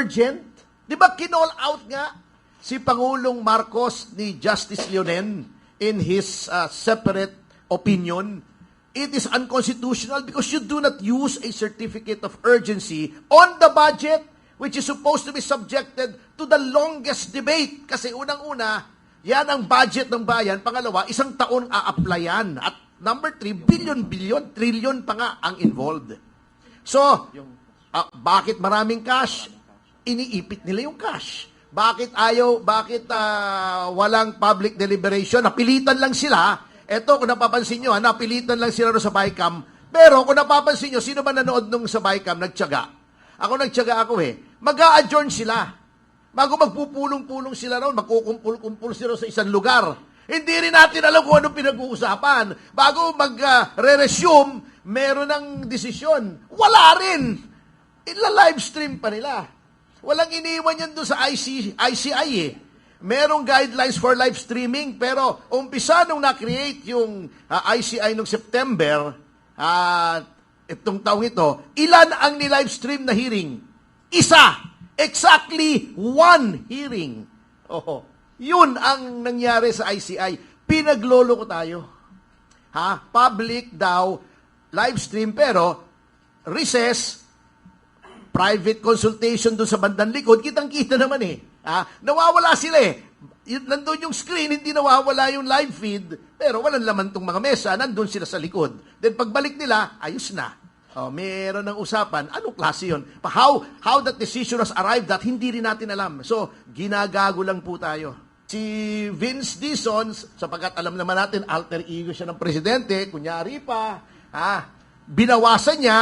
urgent? Di ba kinall out nga si Pangulong Marcos ni Justice Leonen in his separate opinion? It is unconstitutional because you do not use a certificate of urgency on the budget which is supposed to be subjected to the longest debate. Kasi unang-una, yan ang budget ng bayan. Pangalawa, isang taon a-applyan. At number 3, billion, trillion pa nga ang involved. So, bakit maraming cash? Iniipit nila yung cash. Bakit walang public deliberation? Napilitan lang sila. Eto, kung napapansin nyo, napilitan lang sila sa BICAM. Pero kung napapansin nyo, sino ba nanood nung sa BICAM? Nagtiyaga. Nagtiyaga ako Mag-a-adjourn sila. Bago magpupulong-pulong sila raw, magkukumpul-kumpul sila sa isang lugar. Hindi rin natin alam kung anong pinag-uusapan. Bago mag-re-resume, meron ng desisyon. Wala rin. Ila-livestream pa nila. Walang iniwan yan doon sa ICI Merong guidelines for live streaming, pero umpisa nung na-create yung ICI noong September, itong taong ito, ilan ang ni-live stream na hearing? Isa! Exactly one hearing. Yun ang nangyari sa ICI. Pinaglolo ko tayo. Public daw, live stream, pero recess, private consultation doon sa bandang likod, kitang-kita naman nawawala sila Nandun yung screen, hindi nawawala yung live feed, pero walang laman tong mga mesa, nandun sila sa likod. Then pagbalik nila, ayos na. Meron ng usapan, anong klase yun? How that decision was arrived at hindi rin natin alam. So, ginagago lang po tayo. Si Vince Dizon, sapagkat alam naman natin, alter ego siya ng presidente, kunyari pa, binawasan niya,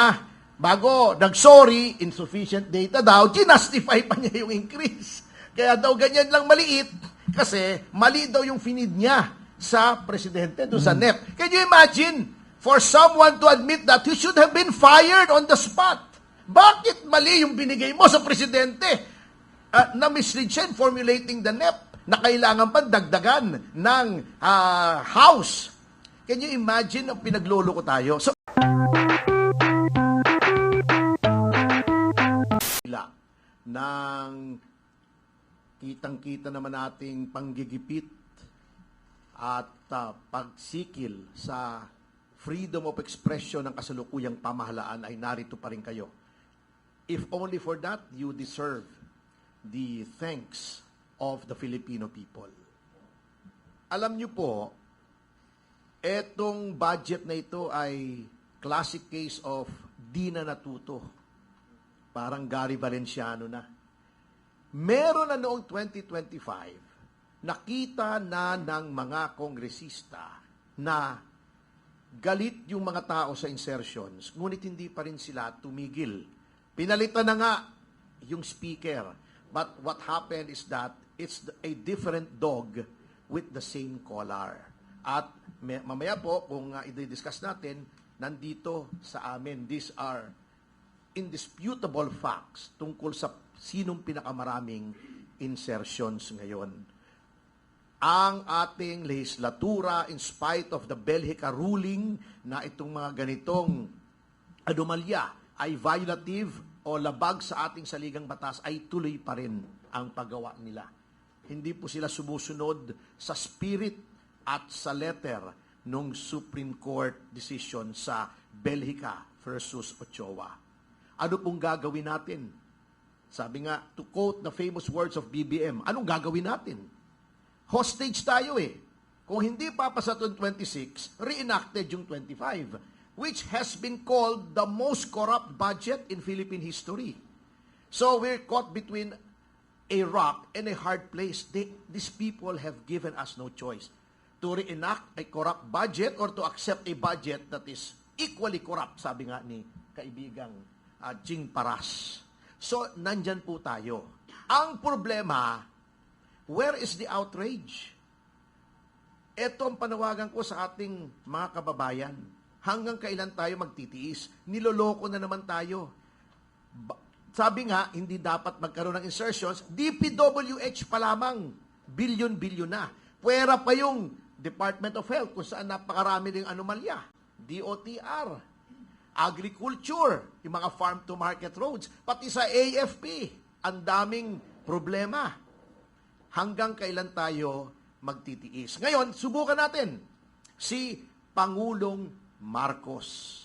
bago nag-sorry, insufficient data daw, ginastify pa niya yung increase. Kaya daw ganyan lang maliit kasi mali daw yung finid niya sa presidente doon sa NEP. Can you imagine for someone to admit that he should have been fired on the spot? Bakit mali yung binigay mo sa presidente? Na-mislead siya in formulating the NEP na kailangan pa dagdagan ng House. Can you imagine ang pinaglolo ko tayo? So, ng kitang-kita naman nating panggigipit at pagsikil sa freedom of expression ng kasalukuyang pamahalaan ay narito pa rin kayo. If only for that, you deserve the thanks of the Filipino people. Alam niyo po, etong budget na ito ay classic case of di na natuto. Parang Gary Valenciano na. Meron na noong 2025, nakita na ng mga kongresista na galit yung mga tao sa insertions, ngunit hindi pa rin sila tumigil. Pinalitan na nga yung speaker. But what happened is that it's a different dog with the same collar. At mamaya po, kung i-discuss natin, nandito sa amin, these are indisputable facts tungkol sa sinong pinakamaraming insertions ngayon. Ang ating legislatura, in spite of the Belgica ruling na itong mga ganitong anomalya ay violative o labag sa ating saligang batas, ay tuloy pa rin ang paggawa nila. Hindi po sila sumusunod sa spirit at sa letter ng Supreme Court decision sa Belgica versus Ochoa. Ano pong gagawin natin? Sabi nga, to quote the famous words of BBM, anong gagawin natin? Hostage tayo Kung hindi papasa itong 26, reenacted yung 25, which has been called the most corrupt budget in Philippine history. So we're caught between a rock and a hard place. These people have given us no choice to reenact a corrupt budget or to accept a budget that is equally corrupt, sabi nga ni kaibigang Jing Paras. So, nandyan po tayo. Ang problema, where is the outrage? Ito ang panawagan ko sa ating mga kababayan. Hanggang kailan tayo magtitiis? Niloloko na naman tayo. Sabi nga, hindi dapat magkaroon ng insertions. DPWH pa lamang, bilyon-bilyon na. Puwera pa yung Department of Health kung saan napakarami ng anomalya. DOTR, agriculture, yung mga farm-to-market roads, pati sa AFP, ang daming problema. Hanggang kailan tayo magtitiis? Ngayon, subukan natin si Pangulong Marcos.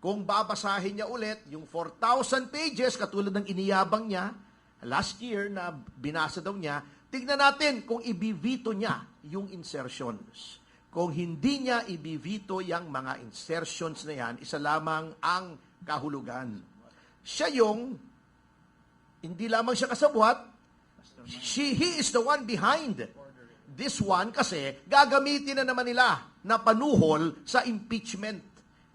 Kung babasahin niya ulit yung 4,000 pages, katulad ng iniyabang niya last year na binasa daw niya, tignan natin kung ibivito niya yung insertions. Kung hindi niya ibivito yung mga insertions na yan, isa lamang ang kahulugan. Siya yung, hindi lamang siya kasabwat, he is the one behind this one kasi gagamitin na naman nila na panuhol sa impeachment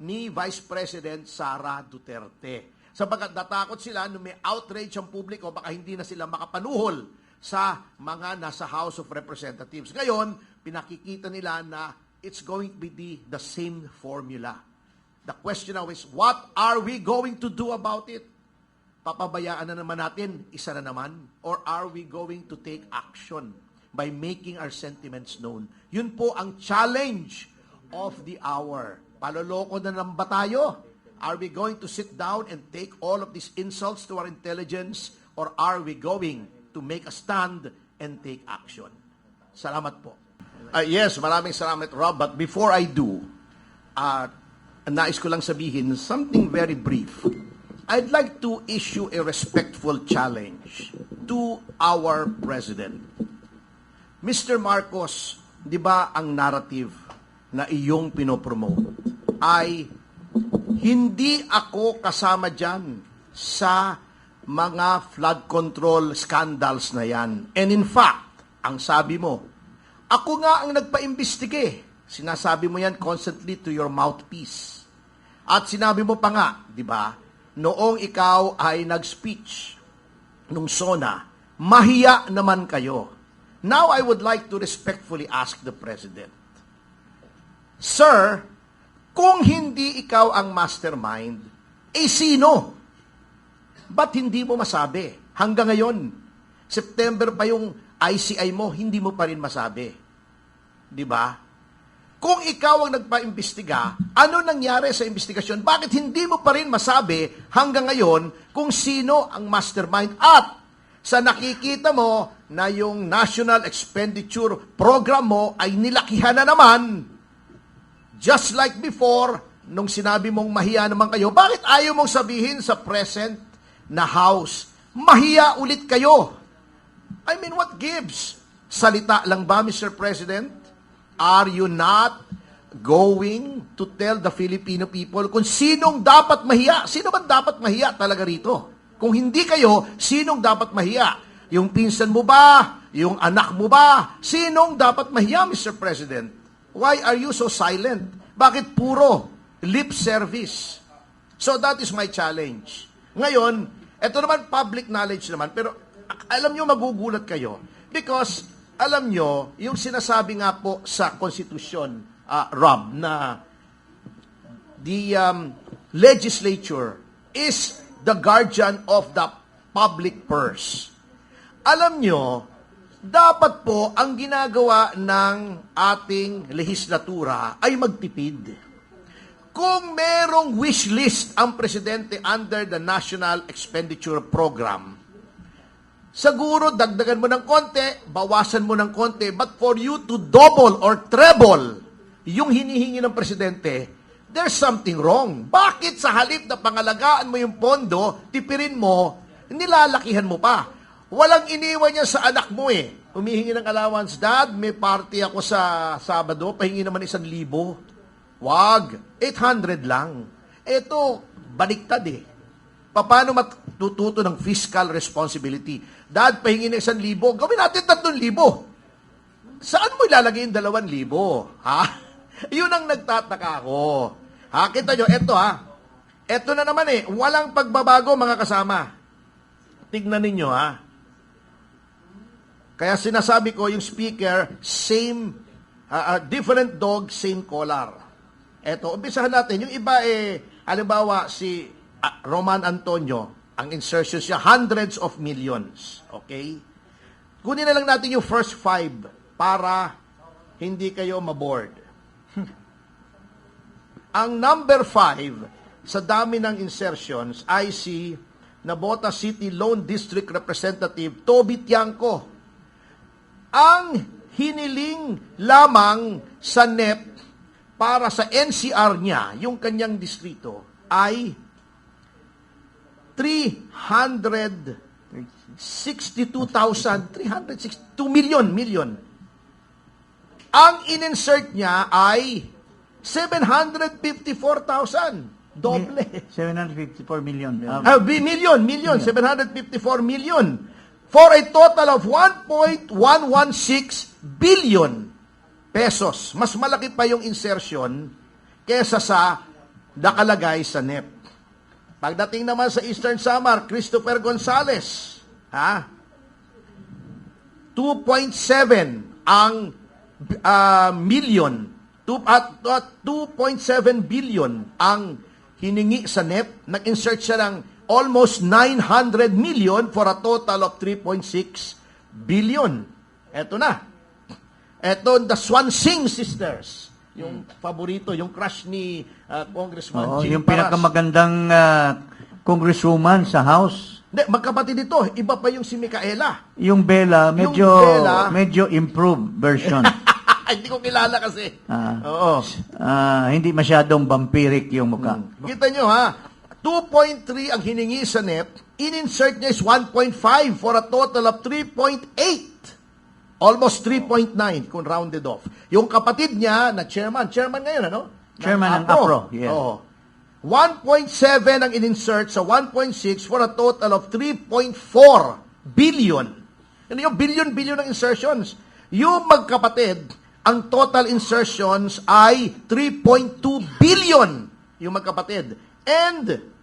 ni Vice President Sara Duterte. Sapagkat natakot sila nung may outrage ang publiko, baka hindi na sila makapanuhol sa mga nasa House of Representatives. Ngayon, pinakikita nila na it's going to be the same formula. The question now is, what are we going to do about it? Papabayaan na naman natin, isa na naman? Or are we going to take action by making our sentiments known? Yun po ang challenge of the hour. Paloloko na lang ba tayo? Are we going to sit down and take all of these insults to our intelligence? Or are we going to make a stand and take action? Salamat po. Yes, maraming salamat, Rob. But before I do, nais ko lang sabihin something very brief. I'd like to issue a respectful challenge to our President. Mr. Marcos, di ba ang narrative na iyong pinopromote ay hindi ako kasama dyan sa mga flood control scandals na yan. And in fact, ang sabi mo, ako nga ang nagpa-imbestige. Sinasabi mo yan constantly to your mouthpiece. At sinabi mo pa nga, di ba, noong ikaw ay nag-speech nung SONA, mahiya naman kayo. Now I would like to respectfully ask the President, Sir, kung hindi ikaw ang mastermind, sino? Ba't hindi mo masabi? Hanggang ngayon, September pa yung ICI mo, hindi mo pa rin masabi. Di ba? Kung ikaw ang nagpa-imbestiga, ano nangyari sa investigasyon? Bakit hindi mo pa rin masabi hanggang ngayon kung sino ang mastermind? At sa nakikita mo na yung National Expenditure Program mo ay nilakihan na naman, just like before, nung sinabi mong mahiya naman kayo, bakit ayaw mong sabihin sa present na House, mahiya ulit kayo? I mean, what gives? Salita lang ba, Mr. President? Are you not going to tell the Filipino people kung sinong dapat mahiya? Sino ba dapat mahiya talaga rito? Kung hindi kayo, sinong dapat mahiya? Yung pinsan mo ba? Yung anak mo ba? Sinong dapat mahiya, Mr. President? Why are you so silent? Bakit puro lip service? So that is my challenge. Ngayon, ito naman public knowledge naman, pero alam nyo, magugulat kayo. Because, alam nyo, yung sinasabi nga po sa Constitution, Rob, na the legislature is the guardian of the public purse. Alam nyo, dapat po ang ginagawa ng ating lehislatura ay magtipid. Kung merong wish list ang presidente under the National Expenditure Program, siguro dagdagan mo ng konti, bawasan mo ng konti, but for you to double or treble yung hinihingi ng presidente, there's something wrong. Bakit sa halip na pangalagaan mo yung pondo, tipirin mo, nilalakihan mo pa? Walang iniwan niya sa anak mo eh. Humihingi ng allowance, Dad, may party ako sa Sabado, pahingi naman 1,000. Wag, 800 lang. Ito, baliktad eh. Paano matututo ng fiscal responsibility? Dad, pahingi ng 1,000, gawin natin 3,000. Saan mo ilalagay yung 2,000? Ha? Yun ang nagtataka ko. Ha, kita nyo, eto ha. Eto na naman eh, walang pagbabago mga kasama. Tignan ninyo ha. Kaya sinasabi ko, yung speaker, same, different dog, same collar. Eto, umpisahan natin. Yung iba halimbawa si Roman Antonio, ang insertion siya, hundreds of millions. Okay? Kunin na lang natin yung first 5 para hindi kayo maboard. Ang number 5 sa dami ng insertions ay si Nabota City Lone District Representative Toby Tiangco. Ang hiniling lamang sa NEP para sa NCR niya, yung kanyang distrito, ay 362 million. Ang in-insert niya ay 754,000. Doble. 754 million. Million, 754 million. For a total of 1.116 billion pesos. Mas malaki pa yung insertion kesa sa nakalagay sa NEP. Pagdating naman sa Eastern Samar, Christopher Gonzales, 2.7 ang million, 2.7 billion ang hiningi sa NEP. Nag-insert siya ng almost 900 million for a total of 3.6 billion. Eto na. Eto, the Swansing Sisters. Yung paborito, yung crush ni Congressman Jim yung Paras. pinakamagandang congresswoman sa House. Hindi, magkapatid ito. Iba pa yung si Micaela. Yung Bella, Yung Bella- medyo improved version. Hindi ko kilala kasi. Oo. Hindi masyadong vampiric yung mukha. Kita nyo 2.3 ang hiningi sa NEP. In-insert niya is 1.5 for a total of 3.8. Almost 3.9 kung rounded off. Yung kapatid niya na chairman ngayon, ano? Chairman ng APRO, yeah. Oo. 1.7 ang in-insert sa 1.6 for a total of 3.4 billion. Ano yung billion ng insertions? Yung magkapatid, ang total insertions ay 3.2 billion yung magkapatid. And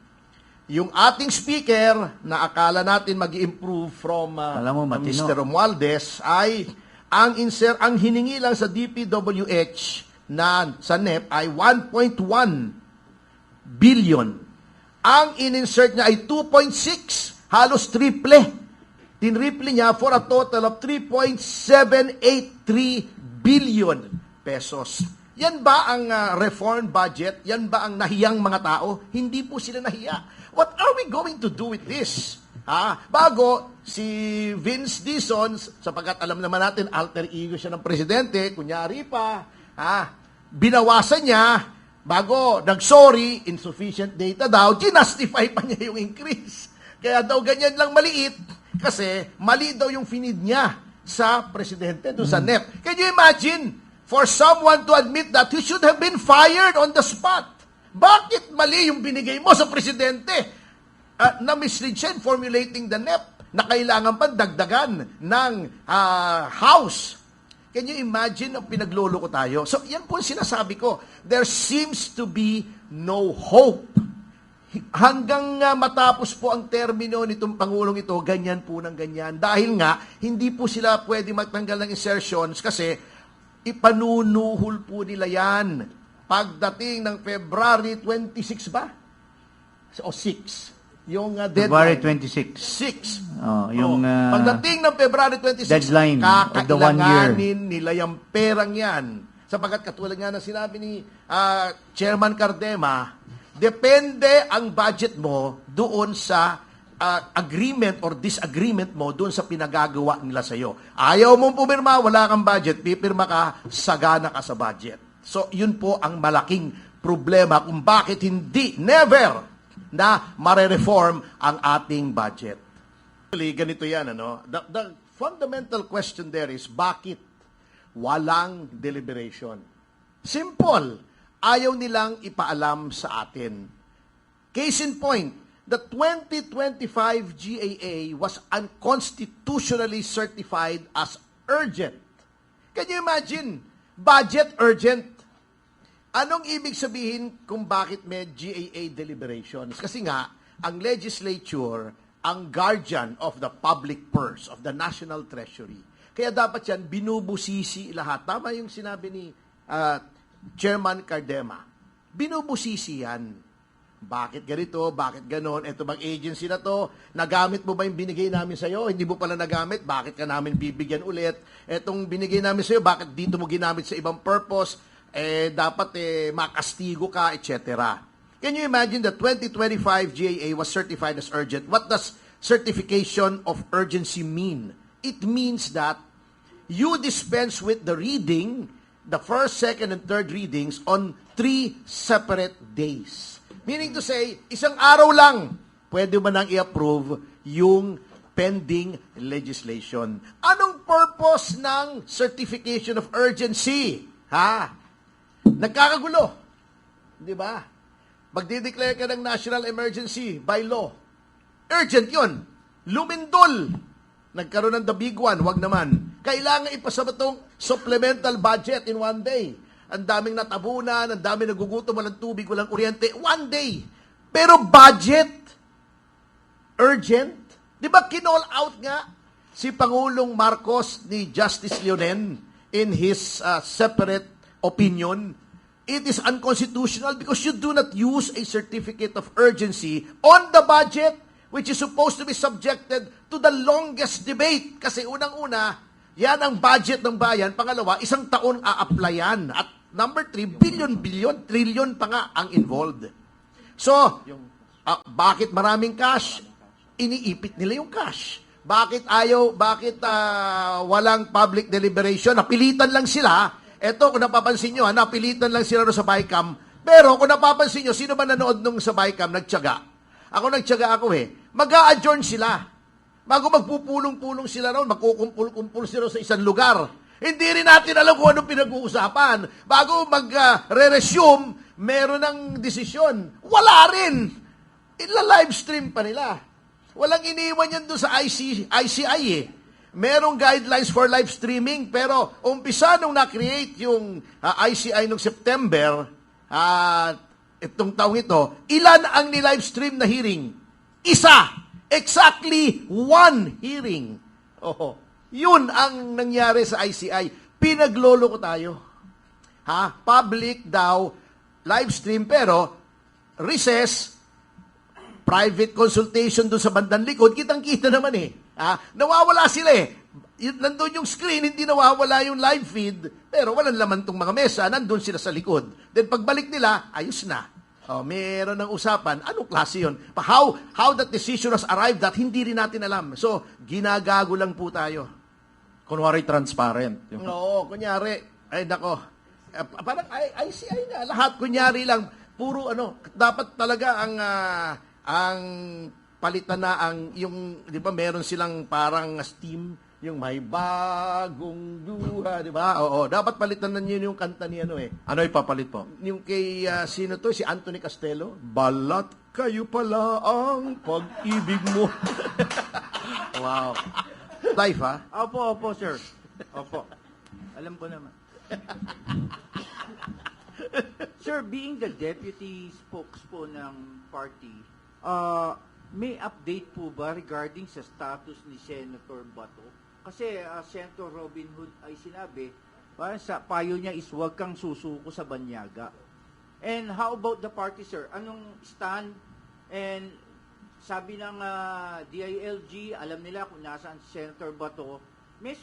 yung ating speaker na akala natin mag-improve from Alam mo, matino. Mr. Romualdez ay ang hiningi lang sa DPWH na sa NEP ay 1.1 billion. Ang in-insert niya ay 2.6, halos triple. Tinriple niya for a total of 3.783 billion pesos. Yan ba ang reform budget? Yan ba ang nahiyang mga tao? Hindi po sila nahiya. What are we going to do with this? Bago si Vince Dizon, sapagkat alam naman natin, alter ego siya ng presidente, kunyari pa, binawasan niya, bago nag-sorry, insufficient data daw, ginastify pa niya yung increase. Kaya daw ganyan lang maliit, kasi mali daw yung finid niya sa presidente, doon sa NEP. Can you imagine, for someone to admit that he should have been fired on the spot? Bakit mali yung binigay mo sa presidente? Na-mislead siya in formulating the NEP na kailangan pa dagdagan ng House. Can you imagine ang pinaglolo ko tayo? So, yan po sinasabi ko. There seems to be no hope. Hanggang matapos po ang termino nitong Pangulong ito, ganyan po ng ganyan. Dahil nga, hindi po sila pwede magtanggal ng insertions kasi ipanunuhol po nila yan. Pagdating ng February 26 ba? O 6? Yung February deadline. 26. 6. Yung Pagdating ng February 26, deadline of the 1 year. kakailanganin nila yung perang yan. Sapagkat katulad nga na sinabi ni Chairman Cardema, depende ang budget mo doon sa agreement or disagreement mo doon sa pinagagawa nila sa iyo. Ayaw mong pumirma, wala kang budget, pipirma ka, sagana ka sa budget. So, yun po ang malaking problema kung bakit never na mare-reform ang ating budget. Actually, ganito yan, ano? The fundamental question there is, bakit walang deliberation? Simple. Ayaw nilang ipaalam sa atin. Case in point, the 2025 GAA was unconstitutionally certified as urgent. Can you imagine? Budget urgent. Anong ibig sabihin kung bakit may GAA deliberations? Kasi nga, ang legislature, ang guardian of the public purse, of the national treasury. Kaya dapat yan, binubusisi lahat. Tama yung sinabi ni Chairman Cardema. Binubusisi yan. Bakit ganito? Bakit ganon? Ito bang agency na to? Nagamit mo ba yung binigay namin sa'yo? Hindi mo pala nagamit? Bakit ka namin bibigyan ulit? Etong binigay namin sa'yo, bakit dito mo ginamit sa ibang purpose? Dapat makastigo ka, etc. Can you imagine that 2025 GAA was certified as urgent? What does certification of urgency mean? It means that you dispense with the reading, the first, second, and third readings on 3 separate days. Meaning to say, isang araw lang, pwede mo nang i-approve yung pending legislation. Anong purpose ng certification of urgency? Ha? Nagkakagulo. Di ba? Magdideclare ka ng national emergency by law. Urgent yun. Lumindol. Nagkaroon ng the big one, wag naman. Kailangan ipasa mo itong supplemental budget in one day. Ang daming natabunan, ang daming nagugutom, walang tubig, walang kuryente. One day. Pero budget, urgent. Di ba kinall out nga si Pangulong Marcos ni Justice Leonen in his separate opinion? It is unconstitutional because you do not use a certificate of urgency on the budget, which is supposed to be subjected to the longest debate. Kasi unang-una, yan ang budget ng bayan. Pangalawa, 1 taon a-applyan. At number 3, billion, trillion pa nga ang involved. So, bakit maraming cash? Iniipit nila yung cash. Bakit walang public deliberation? Napilitan lang sila. Eto, kung napapansin nyo, napilitan lang sila sa BICAM. Pero kung napapansin nyo, sino ba nanood nung sa BICAM? Nagtiyaga. Nagtiyaga ako Mag-a-adjourn sila. Bago magpupulong-pulong sila raw, magkukumpul-kumpul sila sa isang lugar. Hindi rin natin alam kung anong pinag-uusapan. Bago mag-re-resume, meron ng desisyon. Wala rin. Ila-livestream pa nila. Walang iniwan yan doon sa ICI Merong guidelines for live streaming, pero umpisa nung na-create yung ICI nung September, itong taong ito, ilan ang ni-live stream na hearing? Isa! Exactly 1 hearing. Yun ang nangyari sa ICI. Pinaglolo ko tayo. Public daw, live stream, pero recess, private consultation doon sa bandang likod, kitang-kita naman nawawala sila Nandun yung screen, hindi nawawala yung live feed, pero walang laman tong mga mesa, nandun sila sa likod. Then pagbalik nila, ayos na. Meron ng usapan, anong klase yun? How that decision was arrived at hindi rin natin alam. So, ginagago lang po tayo. Kunwari transparent. Oo, kunyari, parang ICI nga, lahat kunyari lang, puro dapat talaga ang palitan na yung, di ba, meron silang parang steam, yung may bagong duha, di ba? Oo, dapat palitan na yun yung kanta ni Ano ipapalit po? Yung kay, sino to? Si Anthony Castello. Balat kayo pala ang pag-ibig mo. Wow. Life, ha? Opo, sir. Opo. Alam ko naman. Sir, being the deputy spokespo ng party, may update po ba regarding sa status ni Senator Bato? Kasi Senator Robin Hood ay sinabi, sa payo niya is huwag kang susuko sa banyaga. And how about the party, sir? Anong stand? And sabi ng DILG, alam nila kung nasaan si Senator Bato. May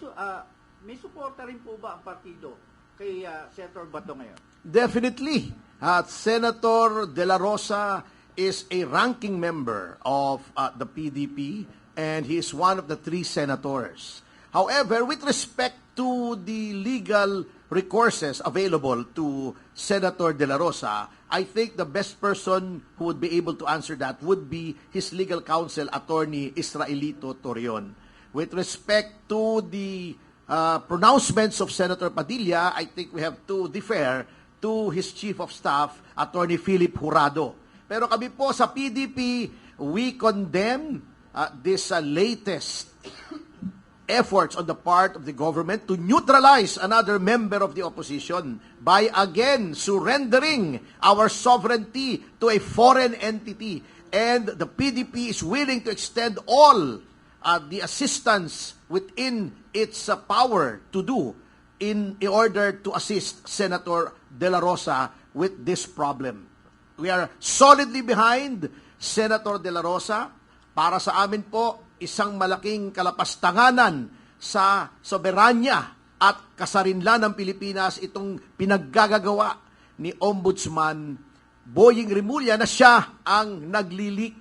suporta rin po ba ang partido kay Senator Bato ngayon? Definitely. Senator De La Rosa is a ranking member of the PDP, and he is one of the 3 senators. However, with respect to the legal recourses available to Senator De La Rosa, I think the best person who would be able to answer that would be his legal counsel, Attorney Israelito Torion. With respect to the pronouncements of Senator Padilla, I think we have to defer to his Chief of Staff, Attorney Philip Jurado. Pero kami po sa PDP, we condemn this latest efforts on the part of the government to neutralize another member of the opposition by again surrendering our sovereignty to a foreign entity. And the PDP is willing to extend all the assistance within its power to do in order to assist Senator De La Rosa with this problem. We are solidly behind Senator De La Rosa. Para sa amin po, isang malaking kalapastanganan sa soberanya at kasarinlan ng Pilipinas itong pinaggagawa ni Ombudsman Boying Remulla na siya ang nagli-leak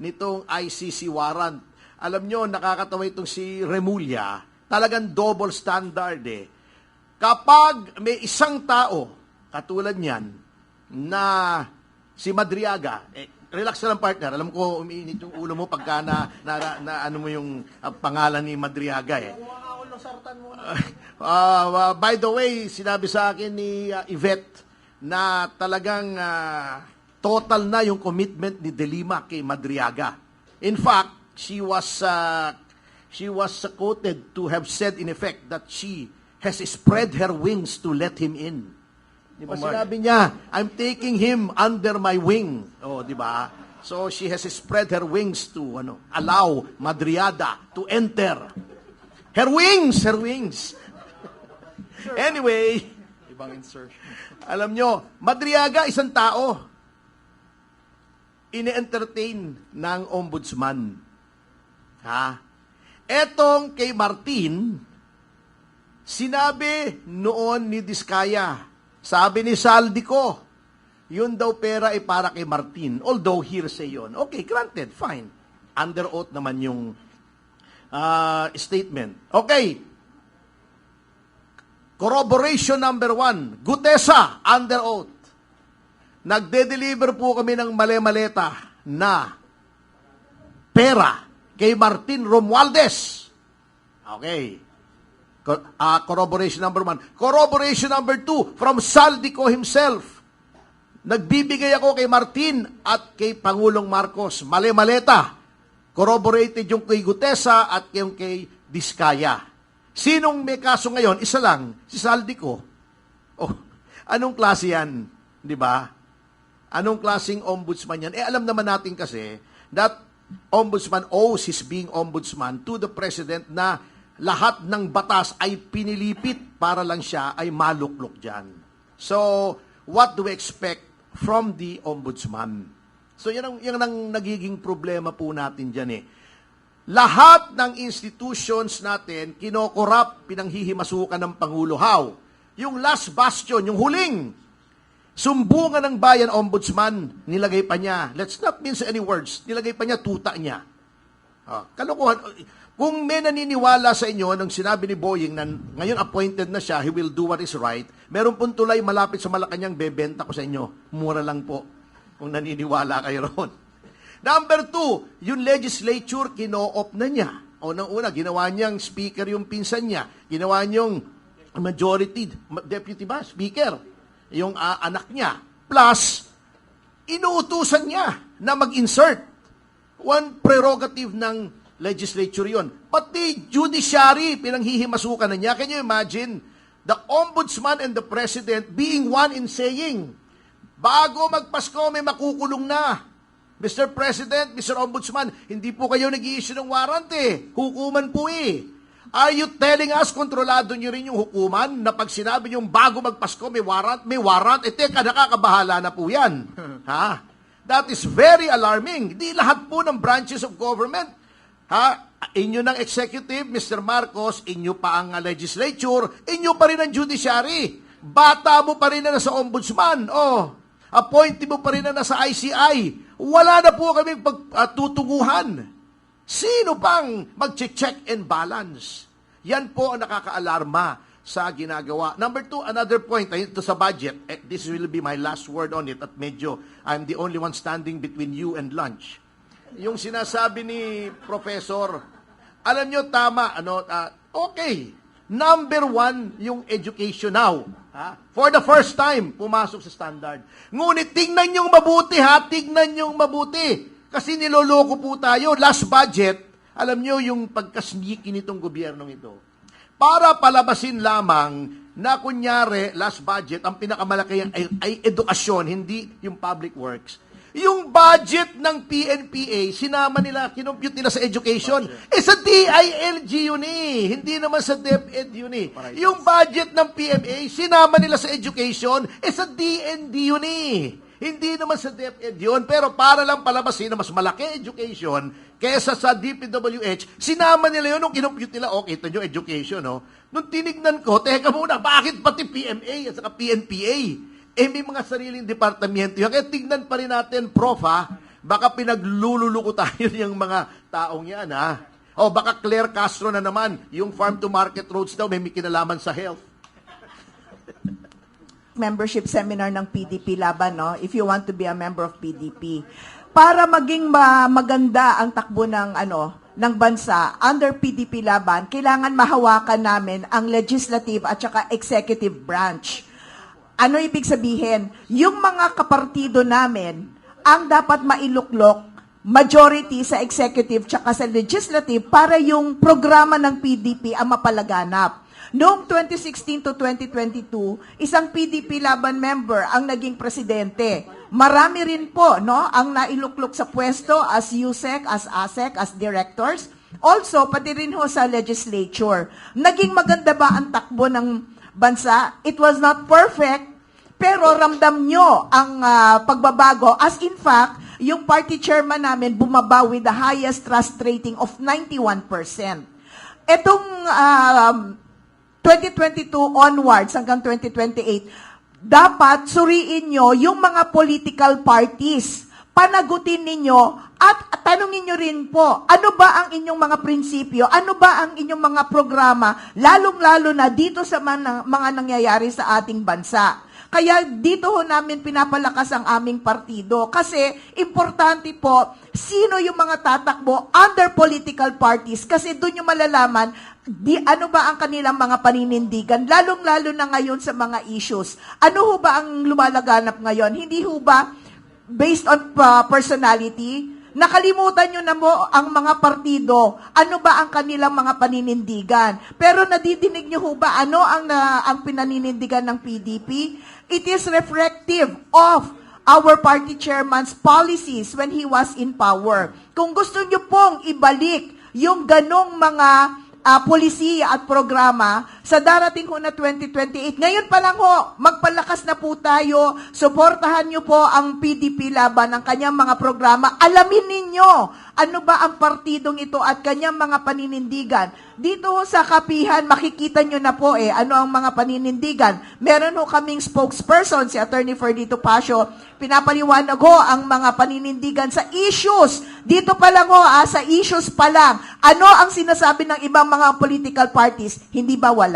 nitong ICC warrant. Alam nyo, nakakatawa itong si Remulla, talagang double standard eh. Kapag may isang tao, katulad niyan, na si Madriaga, relax na lang partner, alam ko umiinit yung ulo mo pagka na ano mo yung pangalan ni Madriaga eh. By the way, sinabi sa akin ni Yvette na talagang total na yung commitment ni De Lima kay Madriaga. In fact, she was quoted to have said in effect that she has spread her wings to let him in. Di ba sinabi niya, I'm taking him under my wing. Oh, di ba? So she has spread her wings to allow Madriada to enter. Her wings, her wings. Anyway, Ibang insertion. alam nyo, Madriaga isang tao. Ine-entertain ng ombudsman. Ha? Etong kay Martin, sinabi noon ni Diskaya, sabi ni Saldico, yun daw pera ay para kay Martin. Although hearsay yun. Okay, granted, fine. Under oath naman yung statement. Okay. Corroboration number 1. Gutesa, under oath. Nagde-deliver po kami ng male-maleta na pera kay Martin Romualdez. Okay. Corroboration number 1. Corroboration number 2, from Saldico himself. Nagbibigay ako kay Martin at kay Pangulong Marcos. Male-maleta. Corroborated yung kay Gutesa at yung kay Diskaya. Sinong may kaso ngayon? Isa lang, si Saldico. Oh, anong klase yan? Di ba? Anong klaseng ombudsman yan? Alam naman natin kasi that ombudsman owes his being ombudsman to the president na lahat ng batas ay pinilipit para lang siya ay maluklok dyan. So, what do we expect from the ombudsman? So, yan ang nagiging problema po natin dyan eh. Lahat ng institutions natin, kinokorap, pinanghihimasukan ng Pangulo. How? Yung last bastion, yung huling sumbungan ng bayan, ombudsman, nilagay pa niya, let's not mince any words, nilagay pa niya tuta niya. Kalokohan. Kung may naniniwala sa inyo nang sinabi ni Boying na ngayon appointed na siya, he will do what is right, meron pong tulay malapit sa Malacanang, bebenta ko sa inyo. Mura lang po kung naniniwala kayo roon. Number 2, yung legislature, kino-op na niya. Unang-una, ginawa niyang speaker yung pinsan niya. Ginawa niyang majority, deputy ba? Speaker. Yung anak niya. Plus, inuutusan niya na mag-insert. One prerogative ng legislature yon. Pati judiciary, pinanghihimasukan na niya. Can you imagine? The ombudsman and the president being one in saying, bago magpasko, may makukulong na. Mr. President, Mr. Ombudsman, hindi po kayo nag-i-issue ng warrant eh. Hukuman po eh. Are you telling us, kontrolado nyo rin yung hukuman na pag sinabi nyo bago magpasko may warrant, teka, nakakabahala na po yan. Ha? That is very alarming. Di lahat po ng branches of government. Ha? Inyo ng executive, Mr. Marcos, inyo pa ang legislature, inyo pa rin ang judiciary. Bata mo pa rin na nasa ombudsman. Appointee mo pa rin na nasa ICI. Wala na po kaming pagtutunguhan. Sino pang mag-check and balance? Yan po ang nakakaalarma sa ginagawa. Number 2, another point, ito sa budget. This will be my last word on it at medyo I'm the only one standing between you and lunch. Yung sinasabi ni Professor, alam nyo, tama, okay. Number 1, yung education now. For the first time, pumasok sa standard. Ngunit tingnan nyong mabuti tingnan nyong mabuti. Kasi niloloko po tayo. Last budget, alam nyo yung pagkasniki nitong gobyernong ito. Para palabasin lamang na kunyari, last budget, ang pinakamalaki ay edukasyon, hindi yung public works. Yung budget ng PNPA, sinama nila, kinompute nila sa education. Sa DILG yun eh. Hindi naman sa DepEd yun eh. Yung budget ng PMA, sinama nila sa education, sa DND yun eh. Hindi naman sa DepEd yun. Pero para lang palabasin na mas malaki education kesa sa DPWH, sinama nila yun nung kinompute nila, kita nyo education, no? Nung tinignan ko, teka muna, bakit pati PMA at saka PNPA? may mga sariling departamento yan. Kaya tignan pa rin natin, Prof, ha? Baka pinaglululuko tayo yung mga taong yan, ha? O baka Claire Castro na naman, yung farm-to-market roads daw may kinalaman sa health. Membership seminar ng PDP laban, no? If you want to be a member of PDP. Para maging maganda ang takbo ng ng bansa under PDP laban, kailangan mahawakan namin ang legislative at saka executive branch. Ano ibig sabihin? Yung mga kapartido namin ang dapat mailuklok majority sa executive tsaka sa legislative para yung programa ng PDP ang mapalaganap. Noong 2016 to 2022, isang PDP laban member ang naging presidente. Marami rin po, no, ang nailuklok sa pwesto as USEC, as ASEC, as directors. Also, pati rin ho sa legislature. Naging maganda ba ang takbo ng bansa? It was not perfect, pero ramdam nyo ang pagbabago. As in fact, yung party chairman namin bumaba with the highest trust rating of 91%. Etong 2022 onwards hanggang 2028, dapat suriin nyo yung mga political parties. Panagutin ninyo at tanungin nyo rin po, ano ba ang inyong mga prinsipyo? Ano ba ang inyong mga programa? Lalong-lalo na dito sa mga nangyayari sa ating bansa. Kaya dito ho namin pinapalakas ang aming partido kasi importante po sino yung mga tatakbo under political parties kasi doon yung malalaman ano ba ang kanilang mga paninindigan, lalong-lalo na ngayon sa mga issues. Ano ho ba ang lumalaganap ngayon? Hindi ho ba based on personality? Nakalimutan nyo na mo ang mga partido, ano ba ang kanilang mga paninindigan. Pero nadidinig nyo ho ba ano ang pinaninindigan ng PDP? It is reflective of our party chairman's policies when he was in power. Kung gusto nyo pong ibalik yung ganong mga polisiya at programa sa darating ho na 2028. Ngayon pa lang ho, magpalakas na po tayo, suportahan nyo po ang PDP laban ng kanyang mga programa. Alamin ninyo, ano ba ang partidong ito at kanyang mga paninindigan. Dito ho sa kapihan, makikita nyo na po ano ang mga paninindigan. Meron ho kaming spokesperson, si Attorney Ferdito Pasio, pinapaliwanag ho ang mga paninindigan sa issues. Dito pa lang ho, sa issues pa lang, ano ang sinasabi ng ibang mga political parties, hindi ba wala?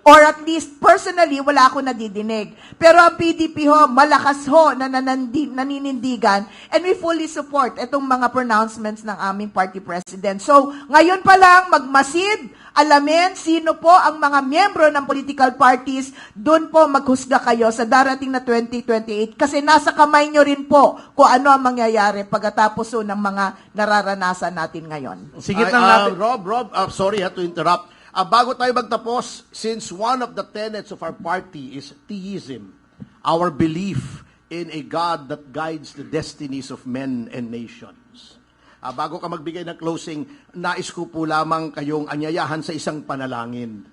Or at least, personally, wala ako nadidinig. Pero ang PDP ho, malakas ho na naninindigan and we fully support itong mga pronouncements ng aming party president. So, ngayon pa lang, magmasid, alamin sino po ang mga miyembro ng political parties, doon po maghusga kayo sa darating na 2028 kasi nasa kamay nyo rin po kung ano ang mangyayari pagkatapos ho ng mga nararanasan natin ngayon. Sige lang natin. Rob, sorry to interrupt. Bago tayo magtapos, since one of the tenets of our party is theism, our belief in a God that guides the destinies of men and nations. Bago ka magbigay ng closing, nais ko po lamang kayong anyayahan sa isang panalangin.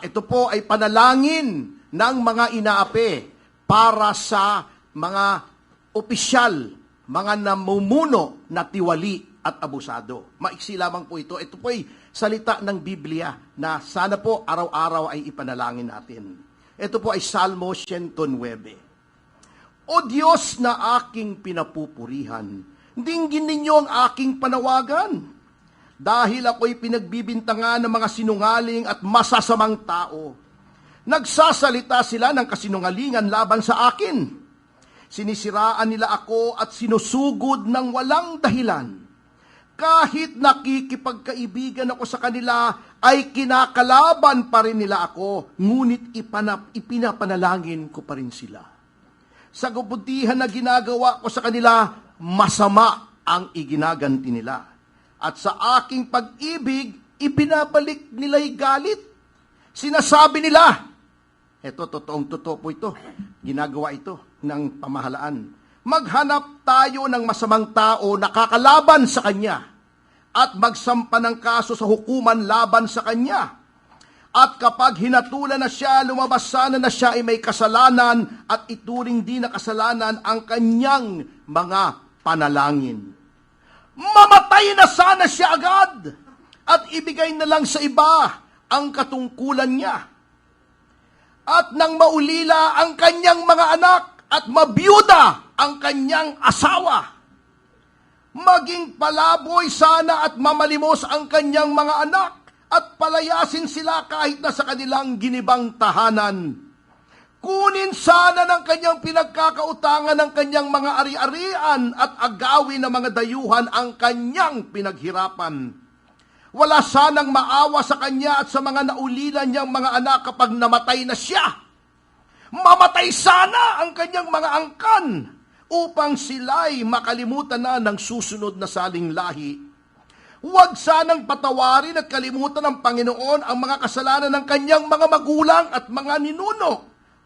Ito po ay panalangin ng mga inaapi para sa mga opisyal, mga namumuno na tiwali at abusado. Maiksi lamang po ito. Ito po ay salita ng Biblia na sana po araw-araw ay ipanalangin natin. Ito po ay Salmo 109. O Diyos na aking pinapupurihan, dinggin ninyo ang aking panawagan. Dahil ako'y pinagbibintangan ng mga sinungaling at masasamang tao. Nagsasalita sila ng kasinungalingan laban sa akin. Sinisiraan nila ako at sinusugod ng walang dahilan. Kahit nakikipagkaibigan ako sa kanila, ay kinakalaban pa rin nila ako, ngunit ipinapanalangin ko pa rin sila. Sa kabutihan na ginagawa ko sa kanila, masama ang iginaganti nila. At sa aking pag-ibig, ipinabalik nila'y galit. Sinasabi nila, totoo po ito, ginagawa ito ng pamahalaan. Maghanap tayo ng masamang tao na kakalaban sa kanya at magsampa ng kaso sa hukuman laban sa kanya. At kapag hinatulan na siya, lumabas sana na siya ay may kasalanan at ituring din na kasalanan ang kanyang mga panalangin. Mamatay na sana siya agad at ibigay na lang sa iba ang katungkulan niya. At nang maulila ang kanyang mga anak at mabiyuda ang kanyang asawa, maging palaboy sana at mamalimos ang kanyang mga anak at palayasin sila kahit na sa kanilang ginibang tahanan. Kunin sana ng kanyang pinagkakautangan ng kanyang mga ari-arian at agawin ng mga dayuhan ang kanyang pinaghirapan. Wala sanang maawa sa kanya at sa mga naulilan niyang mga anak kapag namatay na siya. Mamatay sana ang kanyang mga angkan upang sila'y makalimutan na ng susunod na saling lahi. Huwag sanang patawarin at kalimutan ng Panginoon ang mga kasalanan ng kanyang mga magulang at mga ninuno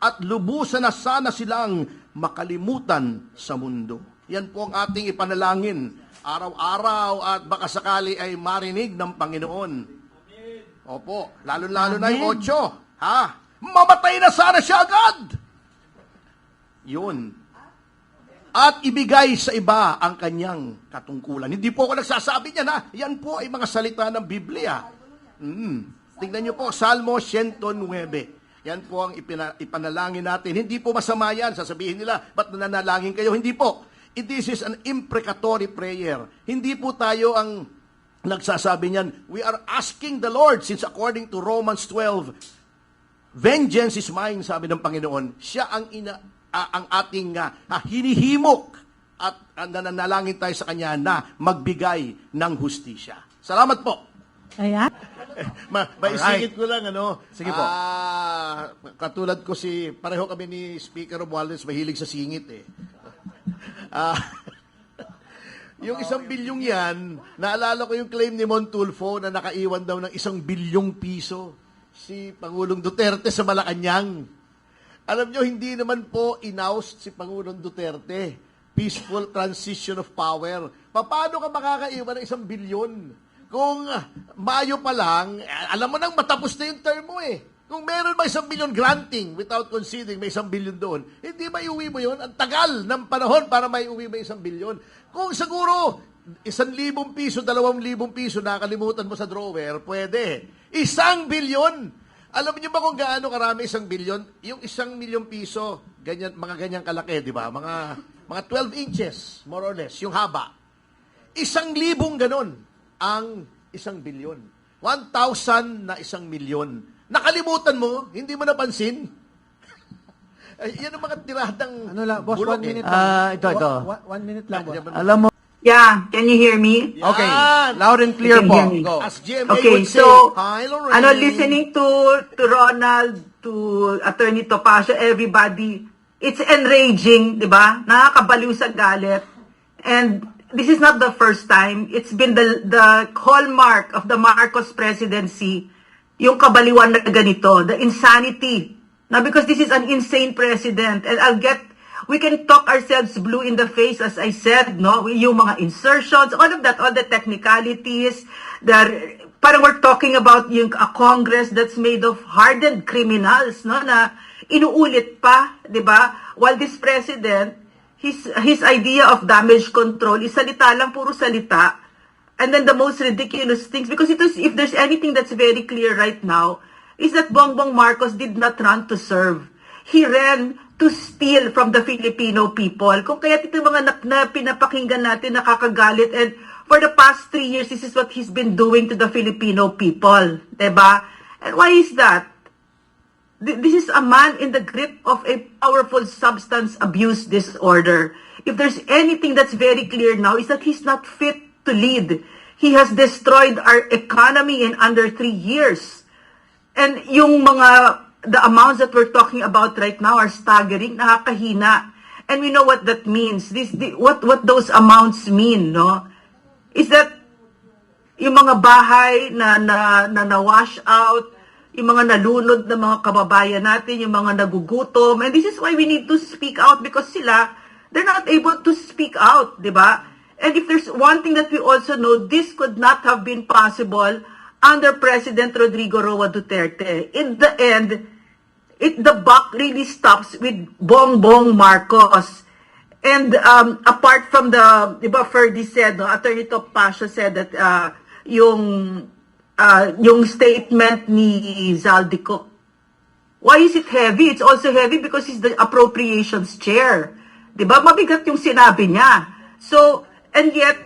at lubusan na sana silang makalimutan sa mundo. Yan po ang ating ipanalangin araw-araw at baka sakali ay marinig ng Panginoon. Opo, lalo-lalo na yung 8. Mamatay na sana siya agad. Yun. At ibigay sa iba ang kanyang katungkulan. Hindi po ako nagsasabi niyan, Yan po ay mga salita ng Biblia. Tingnan niyo po, Salmo 109. Yan po ang ipanalangin natin. Hindi po masama yan. Sasabihin nila, ba't nananalangin kayo? Hindi po. This is an imprecatory prayer. Hindi po tayo ang nagsasabi niyan. We are asking the Lord, since according to Romans 12, vengeance is mine, sabi ng Panginoon. Siya ang ating hinihimok at nananalangin tayo sa Kanya na magbigay ng hustisya. Salamat po. Ayan. Maisingit ko lang, Sige po. Katulad ko pareho kami ni Speaker Romualdez, mahilig sa singit yung 1 bilyong yan, naalala ko yung claim ni Montulfo na nakaiwan daw ng 1 bilyong piso si Pangulong Duterte sa Malacanang. Alam nyo, hindi naman po inoust si Pangulong Duterte. Peaceful transition of power. Paano ka makakaiwan ng 1 bilyon? Kung Mayo pa lang, alam mo nang matapos na yung term mo Kung meron ba 1 bilyon granting without conceding may 1 bilyon doon, hindi maiuwi mo yun. Ang tagal ng panahon para maiuwi mo 1 bilyon. Kung siguro 1,000 piso, 2,000 piso nakalimutan mo sa drawer, pwede. 1 bilyon. Alam niyo ba kung gaano karami 1 bilyon? Yung 1 milyong piso, mga ganyan kalaki, di ba? Mga 12 inches, more or less, yung haba. 1,000 ganon ang 1 bilyon. 1,000 na 1 milyon. Nakalimutan mo, hindi mo napansin. Yan ang mga tiradang boss, bulok 1 minute ito. 1 minute lang, boss. Alam mo, Yeah, can you hear me? Yan. okay, loud and clear You can po. hear me. Go. As GMA Okay, would say, so, hi, Lorraine. listening to Ronald, to Attorney Topacio, everybody, it's enraging, di ba? Nakakabaliw sa galit. And this is not the first time. It's been the hallmark of the Marcos presidency, yung kabaliwan na ganito, the insanity. Now, because this is an insane president, and we can talk ourselves blue in the face, as I said, no? Yung mga insertions, all of that, all the technicalities, parang we're talking about a Congress that's made of hardened criminals, no? Na inuulit pa, di ba? While this president, his idea of damage control is salita lang, puro salita. And then the most ridiculous things, because if there's anything that's very clear right now, is that Bongbong Marcos did not run to serve. He ran to steal from the Filipino people. Kung kaya ito mga na pinapakinggan natin, nakakagalit. And for the past 3 years, this is what he's been doing to the Filipino people. Diba? And why is that? This is a man in the grip of a powerful substance abuse disorder. If there's anything that's very clear now, is that he's not fit to lead. He has destroyed our economy in under 3 years. And the amounts that we're talking about right now are staggering, nakakahina. And we know what that means. What those amounts mean, no? Is that yung mga bahay na wash out, yung mga nalunod na mga kababayan natin, yung mga nagugutom. And this is why we need to speak out, because they're not able to speak out, di ba? And if there's one thing that we also know, this could not have been possible under President Rodrigo Roa Duterte. In the end, the buck really stops with Bongbong Marcos. And apart from diba Ferdy said, no, Attorney Topacio said that yung statement ni Zaldico, Why is it heavy? It's also heavy because he's the appropriations chair. 'Di ba? Mabigat yung sinabi niya. So, and yet,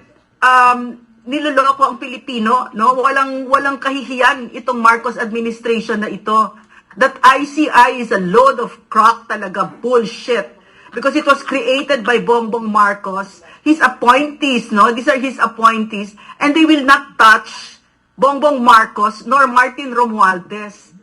niloloko ang Pilipino, no? Walang kahihiyan itong Marcos administration na ito. That ICI is a load of crock talaga, bullshit. Because it was created by Bongbong Marcos, his appointees, no? These are his appointees, and they will not touch Bongbong Marcos nor Martin Romualdez.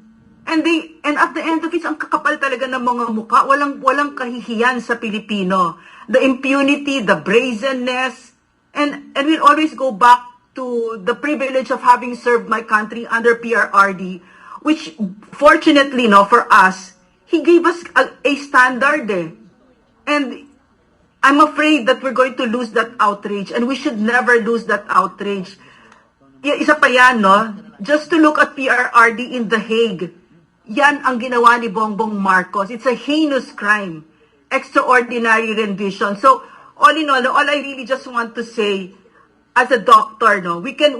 And at the end of it, ang kakapal talaga ng mga mukha, walang kahihiyan sa Pilipino. The impunity, the brazenness, and we'll always go back to the privilege of having served my country under PRRD, which fortunately, no, for us, he gave us a standard, eh. And I'm afraid that we're going to lose that outrage, and we should never lose that outrage. Isa pa yan, no? Just to look at PRRD in The Hague, yan ang ginawa ni Bongbong Marcos. It's a heinous crime. Extraordinary rendition. So, all in all I really just want to say, as a doctor, no, we can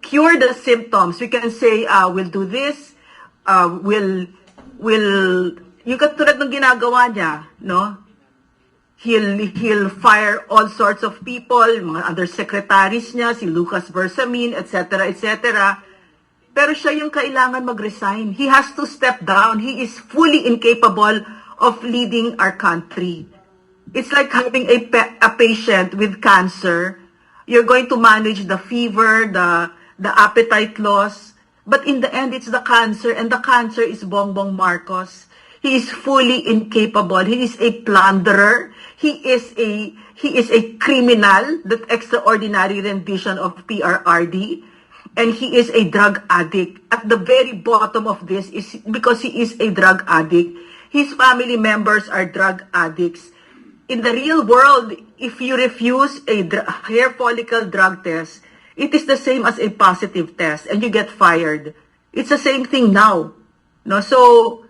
cure the symptoms. We can say, we'll do this, yung katulad ng ginagawa niya, no? He'll fire all sorts of people, mga undersecretaries niya, si Lucas Bersamin, etc., etc. Pero siya yung kailangan mag-resign. He has to step down. He is fully incapable of leading our country. It's like having a patient with cancer. You're going to manage the fever, the appetite loss, but in the end, it's the cancer, and the cancer is Bongbong Marcos. He is fully incapable. He is a plunderer. He is a criminal, that extraordinary rendition of PRRD, and he is a drug addict. At the very bottom of this is because he is a drug addict. His family members are drug addicts. In the real world, if you refuse a hair follicle drug test, it is the same as a positive test, and you get fired. It's the same thing now. No, so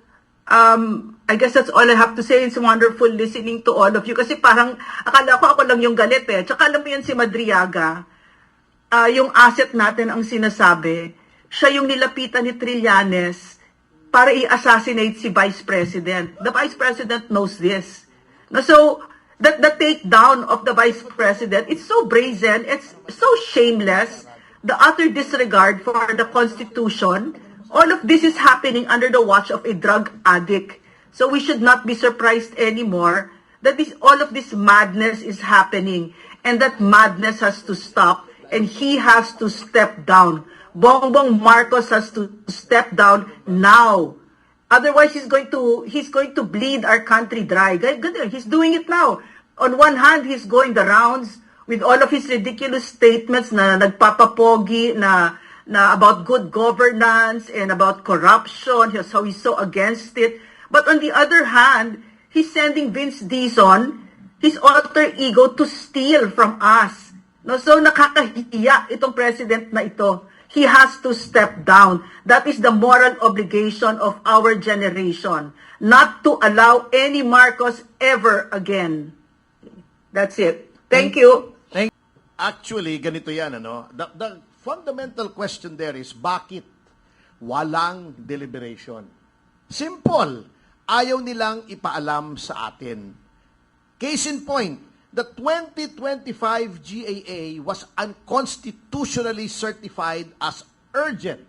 I guess that's all I have to say. It's wonderful listening to all of you. Kasi parang, akala ko ako lang yung galit eh. Tsaka alam mo yan si Madriaga, yung asset natin ang sinasabi, siya yung nilapitan ni Trillanes para i-assassinate si Vice President. The Vice President knows this. No, so, the takedown of the Vice President, it's so brazen, it's so shameless, the utter disregard for the Constitution. All of this is happening under the watch of a drug addict. So we should not be surprised anymore that all of this madness is happening, and that madness has to stop, and he has to step down. Bongbong Marcos has to step down now. Otherwise, he's going to bleed our country dry. He's doing it now. On one hand, he's going the rounds with all of his ridiculous statements na nagpapapogi na about good governance and about corruption, so he's so against it. But on the other hand, he's sending Vince Dizon, his alter ego, to steal from us. No, so nakakahiya itong president na ito. He has to step down. That is the moral obligation of our generation, not to allow any Marcos ever again. That's it. Thank you. Actually, ganito yan, ano? The fundamental question there is, bakit walang deliberation? Simple. Ayaw nilang ipaalam sa atin. Case in point, the 2025 GAA was unconstitutionally certified as urgent.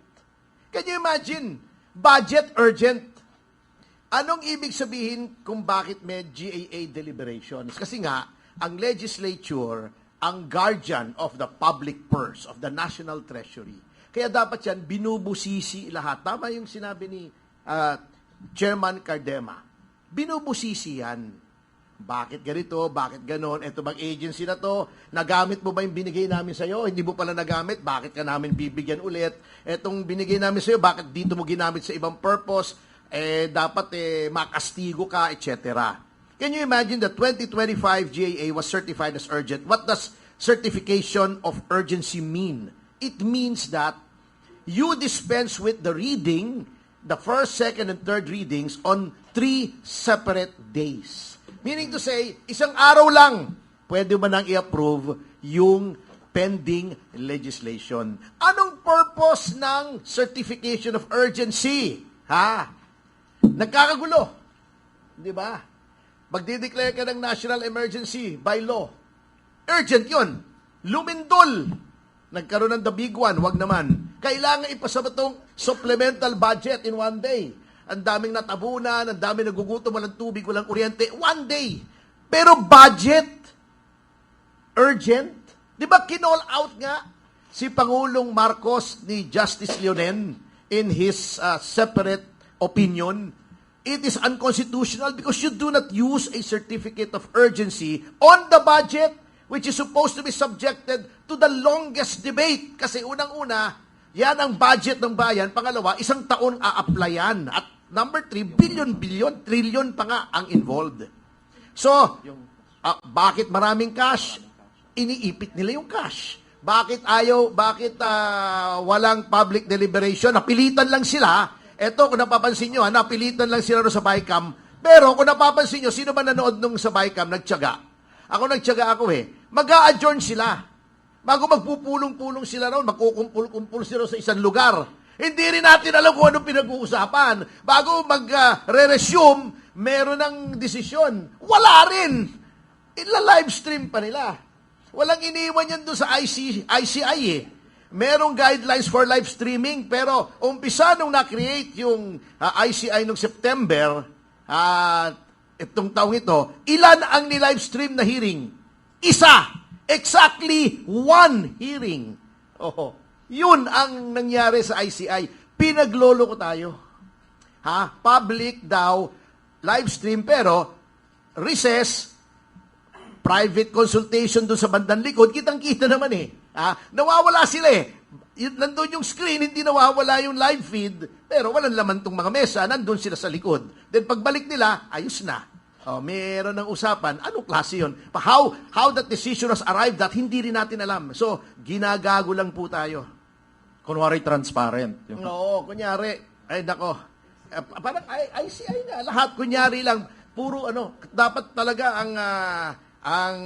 Can you imagine? Budget urgent. Anong ibig sabihin kung bakit may GAA deliberations? Kasi nga, ang legislature ang guardian of the public purse, of the national treasury. Kaya dapat yan, binubusisi lahat. Tama yung sinabi ni Chairman Cardema. Binubusisi yan. Bakit ganito? Bakit ganon? Ito bang agency na to? Nagamit mo ba yung binigay namin sa'yo? Hindi mo pala nagamit? Bakit ka namin bibigyan ulit? Etong binigay namin sa'yo, bakit dito mo ginamit sa ibang purpose? Dapat makastigo ka, etc. Can you imagine the 2025 GAA was certified as urgent? What does certification of urgency mean? It means that you dispense with the reading, the first, second, and third readings on 3 separate days. Meaning to say, isang araw lang, pwede mo nang i-approve yung pending legislation. Anong purpose purpose ng certification of urgency. Ha? Nagkakagulo. Di ba? Magdideclare ka ng national emergency by law. Urgent yun. Lumindol. Nagkaroon ng the big one. Wag naman. Kailangan ipasa ba itong supplemental budget in one day. Ang daming natabunan, ang daming nagugutom, walang tubig, walang kuryente. One day. Pero budget, urgent. Di ba kinall out nga si Pangulong Marcos ni Justice Leonen in his separate opinion? It is unconstitutional because you do not use a certificate of urgency on the budget which is supposed to be subjected to the longest debate. Kasi unang-una, yan ang budget ng bayan. Pangalawa, isang taon a-applyan. At number 3, billion, trillion pa nga ang involved. So, bakit maraming cash? Iniipit nila yung cash. Bakit walang public deliberation? Napilitan lang sila. Eto, kung napapansin nyo, napilitan lang sila sa BICAM. Pero kung napapansin nyo, sino ba nanood nung sa BICAM? Nagtiyaga. Nagtiyaga ako Mag-a-adjourn sila. Bago magpupulong-pulong sila raw, magkukumpul-kumpul sila sa isang lugar. Hindi rin natin alam kung anong pinag-uusapan. Bago mag-re-resume, meron ng desisyon. Wala rin. Ila-livestream pa nila. Walang iniwan yan doon sa ICI Merong guidelines for live streaming, pero umpisa nung na-create yung ICI nung September, itong taong ito, ilan ang ni-live stream na hearing? Isa! Exactly one hearing. Yun ang nangyari sa ICI. Pinaglolo ko tayo. Public daw, live stream, pero recess, private consultation doon sa bandang likod, kitang-kita naman nawawala sila nandun yung screen, hindi nawawala yung live feed, pero walang laman tong mga mesa, nandun sila sa likod. Then pagbalik nila, ayos na. Meron ng usapan, anong klase yun? How that decision has arrived at hindi rin natin alam. So, ginagago lang po tayo. Kunwari transparent. Oo, kunyari, ay nako, parang ICI na, lahat kunyari lang, puro dapat talaga ang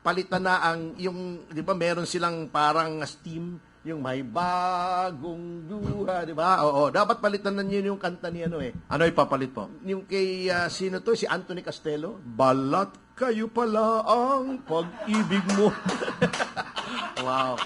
palitan na yung, di ba, meron silang parang steam, yung may bagong duha, di ba? Oo, dapat palitan na niyo yung kanta ni Ano ipapalit po? Yung kay, sino to? Si Anthony Castello? Balat kayo pala ang pag-ibig mo. Wow.